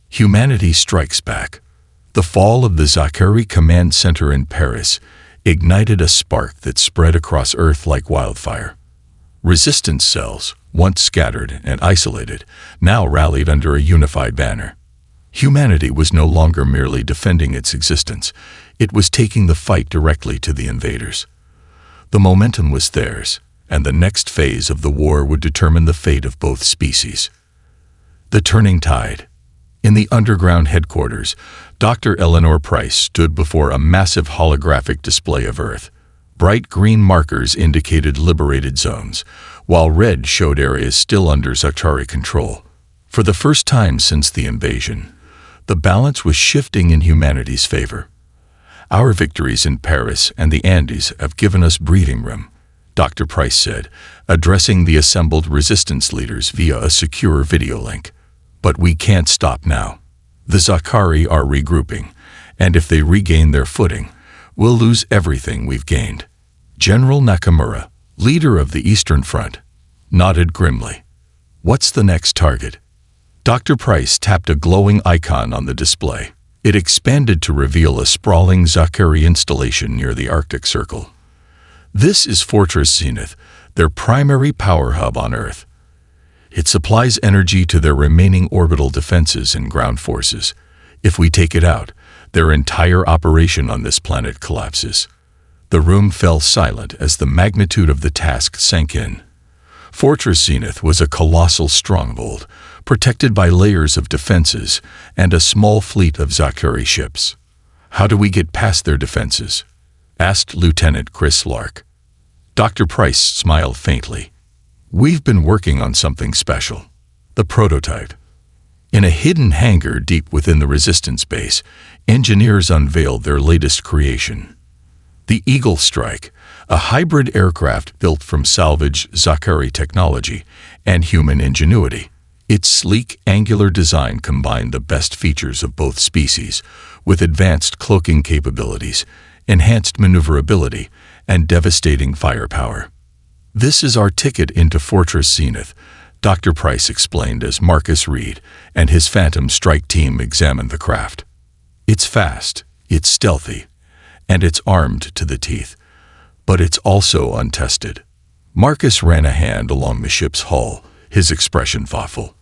A: Humanity strikes back. The fall of the Zachary Command Center in Paris ignited a spark that spread across Earth like wildfire. Resistance cells, once scattered and isolated, now rallied under a unified banner. Humanity was no longer merely defending its existence, it was taking the fight directly to the invaders. The momentum was theirs, and the next phase of the war would determine the fate of both species. The turning tide. In the underground headquarters, Dr. Eleanor Price stood before a massive holographic display of Earth. Bright green markers indicated liberated zones, while red showed areas still under Zachary control. For the first time since the invasion, the balance was shifting in humanity's favor. "Our victories in Paris and the Andes have given us breathing room," Dr. Price said, addressing the assembled resistance leaders via a secure video link. "But we can't stop now. The Zachary are regrouping, and if they regain their footing, we'll lose everything we've gained." General Nakamura, leader of the Eastern Front, nodded grimly. "What's the next target?" Dr. Price tapped a glowing icon on the display. It expanded to reveal a sprawling Zachary installation near the Arctic Circle. "This is Fortress Zenith, their primary power hub on Earth. It supplies energy to their remaining orbital defenses and ground forces. If we take it out, their entire operation on this planet collapses." The room fell silent as the magnitude of the task sank in. Fortress Zenith was a colossal stronghold, protected by layers of defenses and a small fleet of Zachary ships. "How do we get past their defenses?" asked Lieutenant Chris Lark. Dr. Price smiled faintly. "We've been working on something special. The prototype." In a hidden hangar deep within the resistance base, engineers unveiled their latest creation. The Eagle Strike, a hybrid aircraft built from salvage Zachary technology and human ingenuity. Its sleek, angular design combined the best features of both species, with advanced cloaking capabilities, enhanced maneuverability, and devastating firepower. "This is our ticket into Fortress Zenith," Dr. Price explained as Marcus Reed and his Phantom Strike team examined the craft. "It's fast, it's stealthy, and it's armed to the teeth. But it's also untested." Marcus ran a hand along the ship's hull, his expression thoughtful.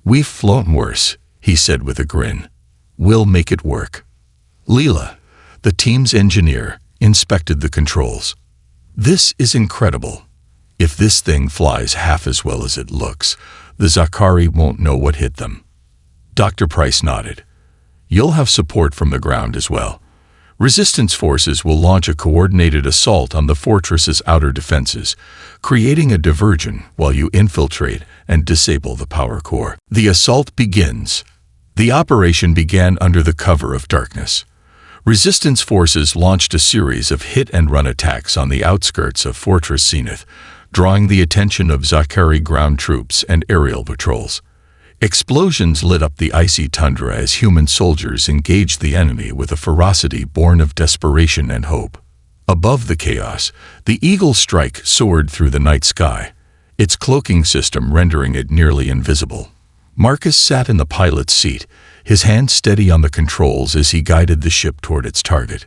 A: "We've flown worse," he said with a grin. "We'll make it work." Leela, the team's engineer, inspected the controls. "This is incredible. If this thing flies half as well as it looks, the Zachary won't know what hit them." Dr. Price nodded. "You'll have support from the ground as well. Resistance forces will launch a coordinated assault on the fortress's outer defenses, creating a diversion while you infiltrate and disable the power core. The assault begins." The operation began under the cover of darkness. Resistance forces launched a series of hit-and-run attacks on the outskirts of Fortress Zenith, drawing the attention of Zachary ground troops and aerial patrols. Explosions lit up the icy tundra as human soldiers engaged the enemy with a ferocity born of desperation and hope. Above the chaos, the Eagle Strike soared through the night sky, its cloaking system rendering it nearly invisible. Marcus sat in the pilot's seat, his hand steady on the controls as he guided the ship toward its target.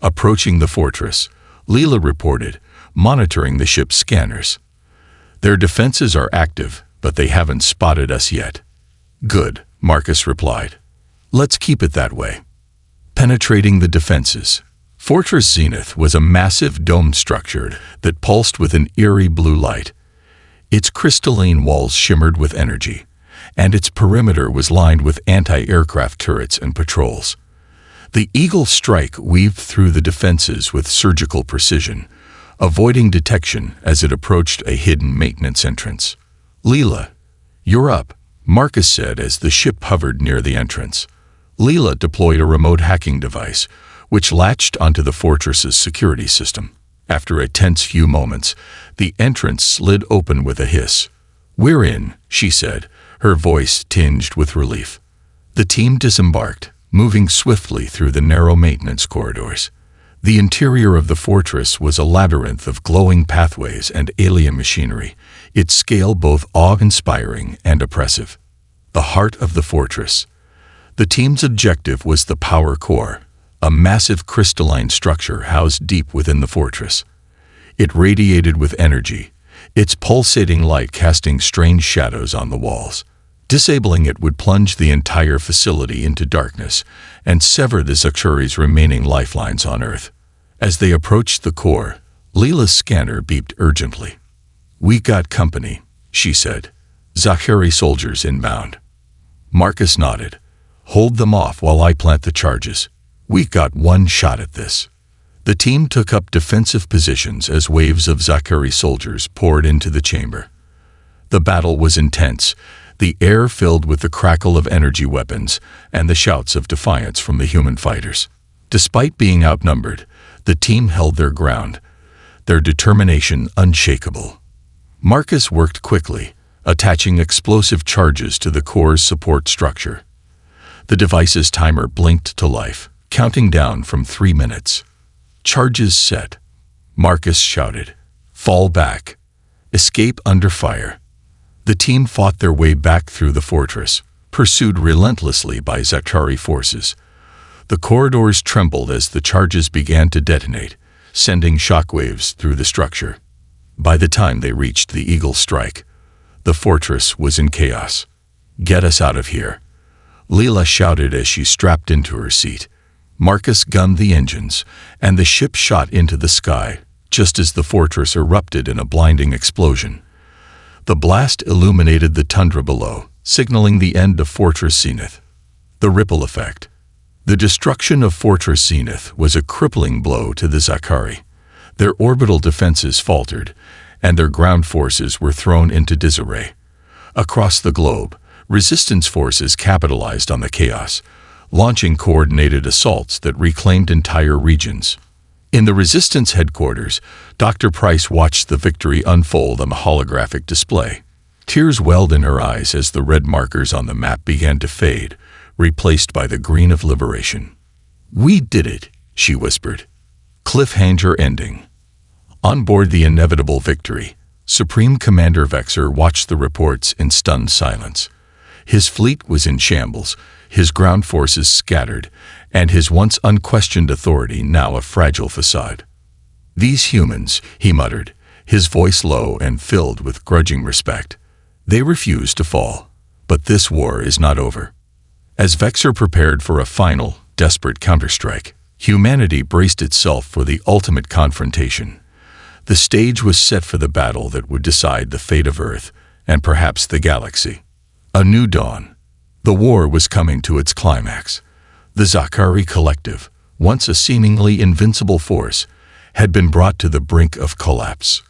A: Approaching the fortress, Leela reported, monitoring the ship's scanners. Their defenses are active, but they haven't spotted us yet. Good, Marcus replied. Let's keep it that way. Penetrating the defenses. Fortress Zenith was a massive domed structure that pulsed with an eerie blue light. Its crystalline walls shimmered with energy, and its perimeter was lined with anti-aircraft turrets and patrols. The Eagle Strike weaved through the defenses with surgical precision, avoiding detection as it approached a hidden maintenance entrance. Leela, you're up, Marcus said as the ship hovered near the entrance. Leela deployed a remote hacking device, which latched onto the fortress's security system. After a tense few moments, the entrance slid open with a hiss. "We're in," she said, her voice tinged with relief. The team disembarked, moving swiftly through the narrow maintenance corridors. The interior of the fortress was a labyrinth of glowing pathways and alien machinery, its scale both awe-inspiring and oppressive. The heart of the fortress. The team's objective was the power core, a massive crystalline structure housed deep within the fortress. It radiated with energy, its pulsating light casting strange shadows on the walls. Disabling it would plunge the entire facility into darkness and sever the Zakari's remaining lifelines on Earth. As they approached the core, Leela's scanner beeped urgently. "We got company," she said. "Zakari soldiers inbound." Marcus nodded. "Hold them off while I plant the charges. We got one shot at this." The team took up defensive positions as waves of Zakari soldiers poured into the chamber. The battle was intense, the air filled with the crackle of energy weapons and the shouts of defiance from the human fighters. Despite being outnumbered, the team held their ground, their determination unshakable. Marcus worked quickly, attaching explosive charges to the core's support structure. The device's timer blinked to life, counting down from 3 minutes. "Charges set," Marcus shouted. "Fall back. Escape under fire." The team fought their way back through the fortress, pursued relentlessly by Zakari forces. The corridors trembled as the charges began to detonate, sending shockwaves through the structure. By the time they reached the Eagle Strike, the fortress was in chaos. "Get us out of here," Leela shouted as she strapped into her seat. Marcus gunned the engines, and the ship shot into the sky, just as the fortress erupted in a blinding explosion. The blast illuminated the tundra below, signaling the end of Fortress Zenith. The ripple effect. The destruction of Fortress Zenith was a crippling blow to the Zakari. Their orbital defenses faltered, and their ground forces were thrown into disarray. Across the globe, resistance forces capitalized on the chaos, launching coordinated assaults that reclaimed entire regions. In the Resistance headquarters, Dr. Price watched the victory unfold on the holographic display. Tears welled in her eyes as the red markers on the map began to fade, replaced by the green of liberation. "We did it," she whispered. Cliffhanger ending. On board the inevitable victory, Supreme Commander Vexor watched the reports in stunned silence. His fleet was in shambles, his ground forces scattered, and his once unquestioned authority now a fragile facade. "These humans," he muttered, his voice low and filled with grudging respect. "They refuse to fall. But this war is not over." As Vexor prepared for a final, desperate counterstrike, humanity braced itself for the ultimate confrontation. The stage was set for the battle that would decide the fate of Earth, and perhaps the galaxy. A new dawn. The war was coming to its climax. The Zakari Collective, once a seemingly invincible force, had been brought to the brink of collapse.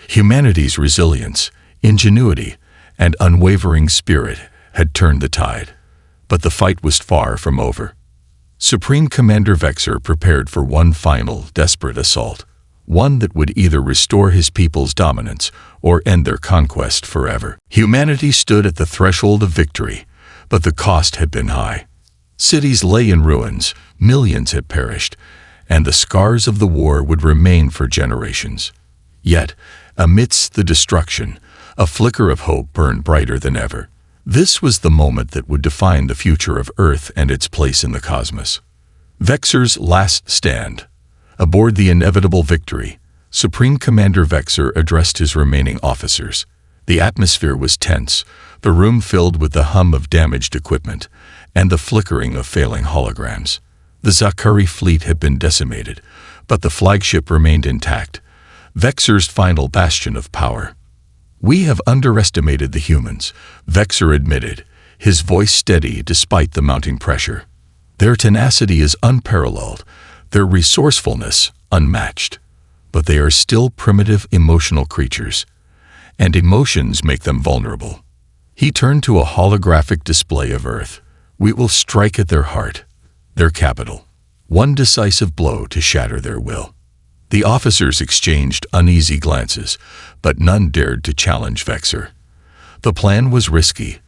A: Humanity's resilience, ingenuity, and unwavering spirit had turned the tide. But the fight was far from over. Supreme Commander Vexor prepared for one final, desperate assault, one that would either restore his people's dominance or end their conquest forever. Humanity stood at the threshold of victory, but the cost had been high. Cities lay in ruins, millions had perished, and the scars of the war would remain for generations. Yet, amidst the destruction, a flicker of hope burned brighter than ever. This was the moment that would define the future of Earth and its place in the cosmos. Vexor's last stand. Aboard the inevitable Victory, Supreme Commander Vexor addressed his remaining officers. The atmosphere was tense, the room filled with the hum of damaged equipment and the flickering of failing holograms. The Zakari fleet had been decimated, but the flagship remained intact, Vexor's final bastion of power. "We have underestimated the humans," Vexor admitted, his voice steady despite the mounting pressure. "Their tenacity is unparalleled, their resourcefulness unmatched. But they are still primitive emotional creatures, and emotions make them vulnerable." He turned to a holographic display of Earth. "We will strike at their heart, their capital. One decisive blow to shatter their will." The officers exchanged uneasy glances, but none dared to challenge Vexor. The plan was risky,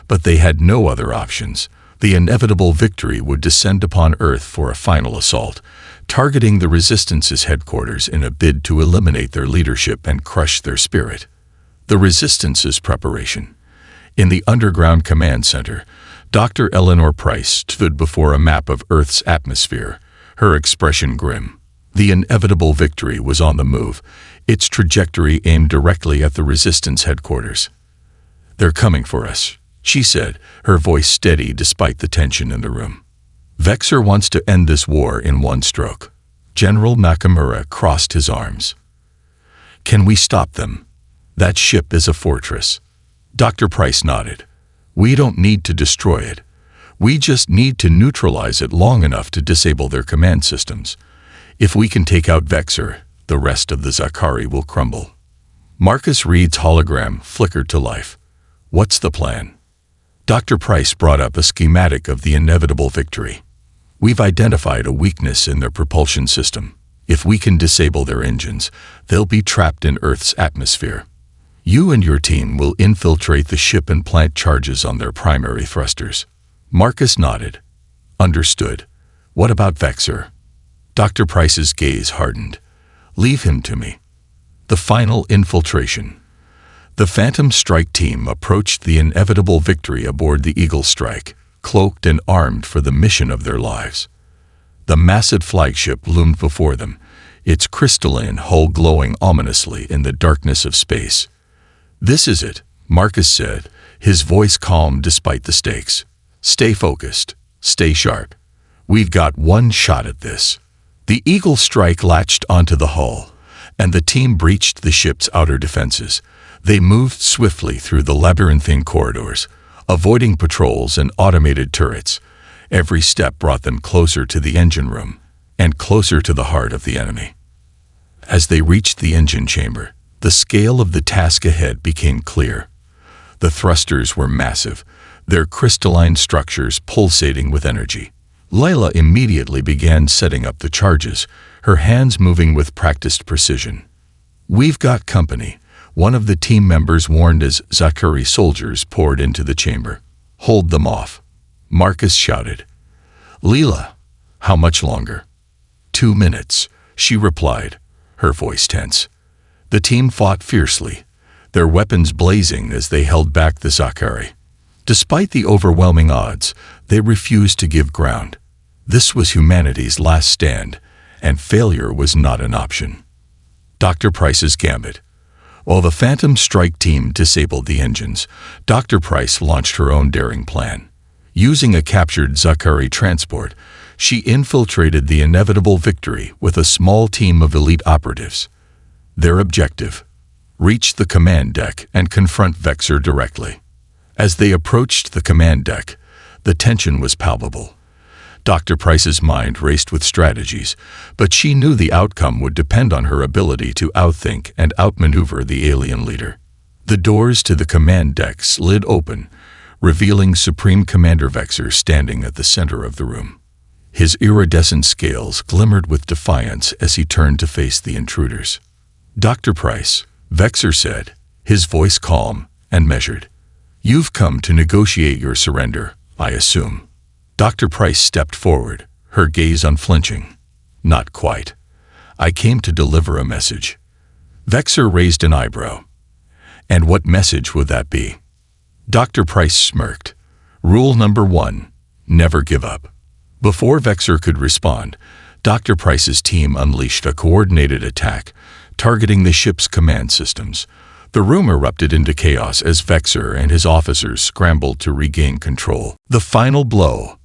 A: but they had no other options. The inevitable Victory would descend upon Earth for a final assault, targeting the Resistance's headquarters in a bid to eliminate their leadership and crush their spirit. The Resistance's preparation. In the underground command center, Dr. Eleanor Price stood before a map of Earth's atmosphere, her expression grim. The inevitable Victory was on the move, its trajectory aimed directly at the Resistance headquarters. "They're coming for us," she said, her voice steady despite the tension in the room. "Vexor wants to end this war in one stroke." General Nakamura crossed his arms. "Can we stop them? That ship is a fortress." Dr. Price nodded. "We don't need to destroy it. We just need to neutralize it long enough to disable their command systems. If we can take out Vexor, the rest of the Zakari will crumble." Marcus Reed's hologram flickered to life. "What's the plan?" Dr. Price brought up a schematic of the inevitable Victory. "We've identified a weakness in their propulsion system. If we can disable their engines, they'll be trapped in Earth's atmosphere. You and your team will infiltrate the ship and plant charges on their primary thrusters." Marcus nodded. "Understood. What about Vexor?" Dr. Price's gaze hardened. "Leave him to me." The final infiltration. The Phantom Strike team approached the inevitable Victory aboard the Eagle Strike, cloaked and armed for the mission of their lives. The massive flagship loomed before them, its crystalline hull glowing ominously in the darkness of space. "This is it," Marcus said, his voice calm despite the stakes. "Stay focused. Stay sharp. We've got one shot at this." The Eagle Strike latched onto the hull, and the team breached the ship's outer defenses. They moved swiftly through the labyrinthine corridors, avoiding patrols and automated turrets. Every step brought them closer to the engine room, and closer to the heart of the enemy. As they reached the engine chamber, the scale of the task ahead became clear. The thrusters were massive, their crystalline structures pulsating with energy. Layla immediately began setting up the charges, her hands moving with practiced precision. "We've got company," one of the team members warned as Zakari soldiers poured into the chamber. "Hold them off," Marcus shouted. "Leela, how much longer?" 2 minutes, she replied, her voice tense. The team fought fiercely, their weapons blazing as they held back the Zakari. Despite the overwhelming odds, they refused to give ground. This was humanity's last stand, and failure was not an option. Dr. Price's gambit. While the Phantom Strike team disabled the engines, Dr. Price launched her own daring plan. Using a captured Zakari transport, she infiltrated the inevitable Victory with a small team of elite operatives. Their objective: reach the command deck and confront Vexor directly. As they approached the command deck, the tension was palpable. Dr. Price's mind raced with strategies, but she knew the outcome would depend on her ability to outthink and outmaneuver the alien leader. The doors to the command deck slid open, revealing Supreme Commander Vexor standing at the center of the room. His iridescent scales glimmered with defiance as he turned to face the intruders. "Dr. Price," Vexor said, his voice calm and measured. "You've come to negotiate your surrender, I assume." Dr. Price stepped forward, her gaze unflinching. "Not quite. I came to deliver a message." Vexor raised an eyebrow. "And what message would that be?" Dr. Price smirked. "Rule number 1, never give up." Before Vexor could respond, Dr. Price's team unleashed a coordinated attack, targeting the ship's command systems. The room erupted into chaos as Vexor and his officers scrambled to regain control. The final blow.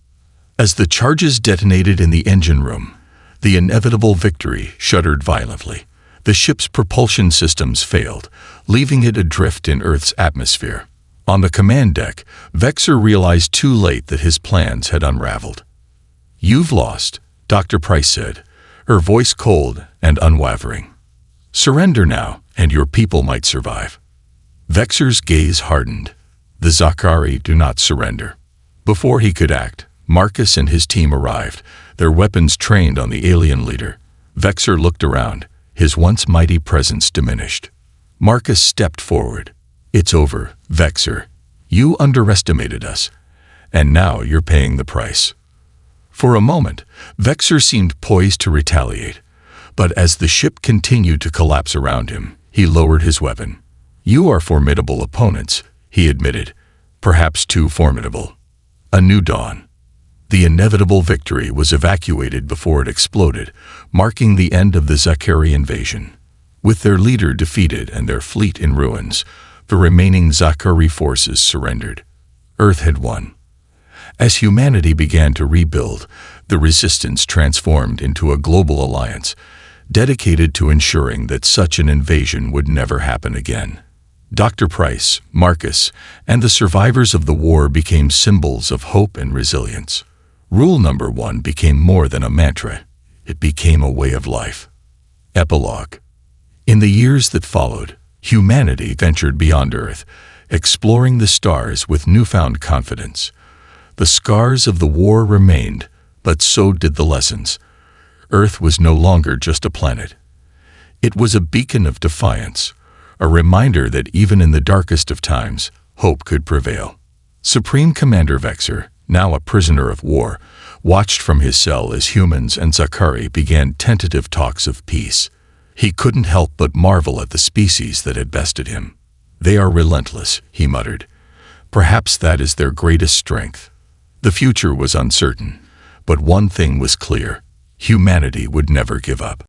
A: As the charges detonated in the engine room, the inevitable victory shuddered violently. The ship's propulsion systems failed, leaving it adrift in Earth's atmosphere. On the command deck, Vexor realized too late that his plans had unraveled. "You've lost," Dr. Price said, her voice cold and unwavering. "Surrender now, and your people might survive." Vexor's gaze hardened. The Zakari do not surrender. Before he could act, Marcus and his team arrived, their weapons trained on the alien leader. Vexor looked around, his once mighty presence diminished. Marcus stepped forward. "It's over, Vexor. You underestimated us, and now you're paying the price." For a moment, Vexor seemed poised to retaliate, but as the ship continued to collapse around him, he lowered his weapon. "You are formidable opponents," he admitted, "perhaps too formidable." A new dawn. The inevitable victory was evacuated before it exploded, marking the end of the Zakari invasion. With their leader defeated and their fleet in ruins, the remaining Zakari forces surrendered. Earth had won. As humanity began to rebuild, the resistance transformed into a global alliance, dedicated to ensuring that such an invasion would never happen again. Dr. Price, Marcus, and the survivors of the war became symbols of hope and resilience. Rule number 1 became more than a mantra. It became a way of life. Epilogue. In the years that followed, humanity ventured beyond Earth, exploring the stars with newfound confidence. The scars of the war remained, but so did the lessons. Earth was no longer just a planet. It was a beacon of defiance, a reminder that even in the darkest of times, hope could prevail. Supreme Commander Vexor, now a prisoner of war, watched from his cell as humans and Zakari began tentative talks of peace. He couldn't help but marvel at the species that had bested him. "They are relentless," he muttered. "Perhaps that is their greatest strength." The future was uncertain, but one thing was clear: humanity would never give up.